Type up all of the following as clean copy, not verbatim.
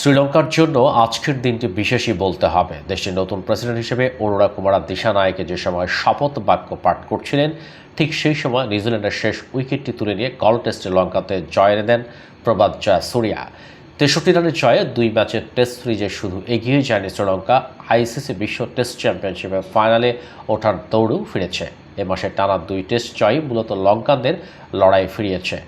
শ্রীলঙ্কার জন্য আজকের দিনটি বিশেষই বলতে হবে। দেশটির নতুন প্রেসিডেন্ট হিসেবে অনুরা কুমারা দিশানায়েকে যে সময় শপথ বাক্য পাঠ করছিলেন, ঠিক সেই সময় নিউজিল্যান্ডের শেষ উইকেটটি তুলে নিয়ে গল টেস্টে লঙ্কাতে জয় এনে দেন প্রভাত জয়াসুরিয়া। 63 রানের জয়ে 2 ম্যাচের টেস্ট সিরিজে শুধু এগিয়ে যায়নি শ্রীলঙ্কা, আইসিসি বিশ্ব টেস্ট চ্যাম্পিয়নশিপের ফাইনালে ওঠার দৌড়েও ফিরেছে। এ মাসে টানা 2 টেস্ট জয়ই মূলত লঙ্কানদের লড়াই ফিরিয়েছে।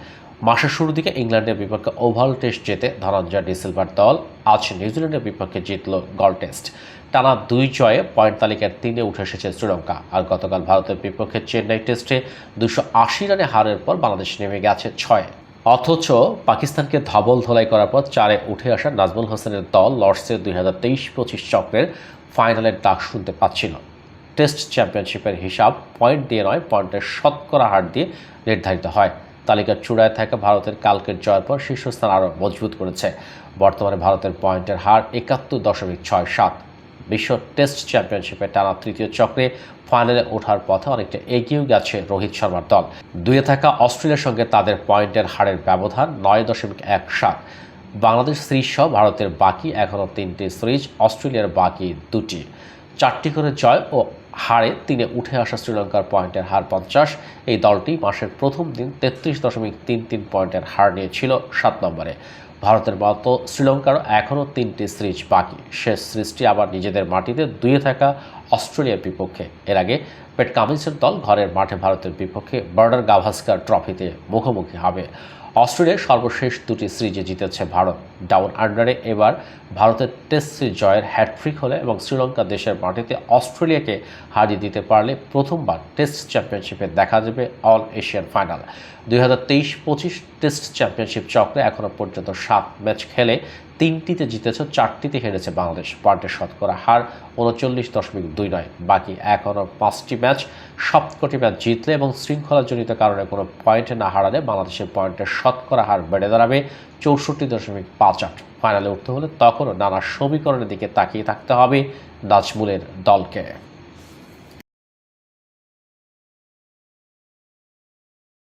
মাসের শুরুর দিকে ইংল্যান্ডের বিপক্ষে ওভাল টেস্ট জেতে ধনঞ্জয় ডি সিলভার দল আজ নিউজিল্যান্ডের বিপক্ষে জিতল গল টেস্ট। টানা 2 জয়ে পয়েন্ট তালিকার 3-এ উঠে এসেছে শ্রীলঙ্কা। আর গতকাল ভারতের বিপক্ষে চেন্নাই টেস্টে 280 রানে হারের পর বাংলাদেশ নেমে গেছে 6-এ। অথচ পাকিস্তানকে ধবল ধোলাই করার পর 4-এ উঠে আসা নাজমুল হোসেনের দল লর্ডসের 2023-25 চক্রের ফাইনালের ডাক শুনতে পাচ্ছিল। টেস্ট চ্যাম্পিয়নশিপের হিসাব পয়েন্ট দিয়ে নয়, পয়েন্টের শতকরা হার দিয়ে নির্ধারিত হয়। তালিকার চূড়ায় থাকা ভারতের কালকের জয়ের পর শীর্ষস্থান আরও মজবুত করেছে। বর্তমানে ভারতের পয়েন্টের হার 71.67। বিশ্ব টেস্ট চ্যাম্পিয়নশিপে টানা 3য় চক্রে ফাইনালে ওঠার পথে অনেকটা এগিয়েও গেছে রোহিত শর্মার দল। 2-এ থাকা অস্ট্রেলিয়ার সঙ্গে তাদের পয়েন্টের হারের ব্যবধান 9.17। বাংলাদেশ সিরিজ সহ ভারতের বাকি এখনও 3টি সিরিজ, অস্ট্রেলিয়ার বাকি 2টি। 4টি করে জয় ও হারে 3-এ উঠে আসা শ্রীলঙ্কার পয়েন্টের হার 50। এই দলটি মাসের প্রথম দিন 33.33 পয়েন্টের হার নিয়েছিল 7 নম্বরে। ভারতের মতো শ্রীলঙ্কারও এখনও 3টি সিরিজ বাকি। শেষ সিরিজটি আবার নিজেদের মাটিতে 2-এ থাকা অস্ট্রেলিয়ার বিপক্ষে। এর আগে পেট কামিন্সের দল ঘরের মাঠে ভারতের বিপক্ষে বর্ডার গাভাস্কার ট্রফিতে মুখোমুখি হবে। অস্ট্রেলিয়ার সর্বশেষ 2টি সিরিজে জিতেছে ভারত। ডাউন আন্ডারে এবার ভারতের টেস্ট সিরিজ জয়ের হ্যাটট্রিক হলে এবং শ্রীলঙ্কা দেশের মাটিতে অস্ট্রেলিয়াকে হারিয়ে দিতে পারলে প্রথমবার টেস্ট চ্যাম্পিয়নশিপে দেখা যাবে all Asian final. 2023-25 test championship চক্রে এখনও পর্যন্ত 7 ম্যাচ খেলে 3টিতে জিতেছে, 4টিতে হেরেছে বাংলাদেশ। পয়েন্টের শতকরা হার 39.29। বাকি এখনও 5টি ম্যাচ। সবকটি ম্যাচ জিতলে এবং শৃঙ্খলাজনিত কারণে কোনো পয়েন্টে না হারালে বাংলাদেশের পয়েন্টের শতকরা হার বেড়ে দাঁড়াবে 64.58। ফাইনালে উঠতে হলে তখনও নানা সমীকরণের দিকে তাকিয়ে থাকতে হবে নাজমুলের দলকে।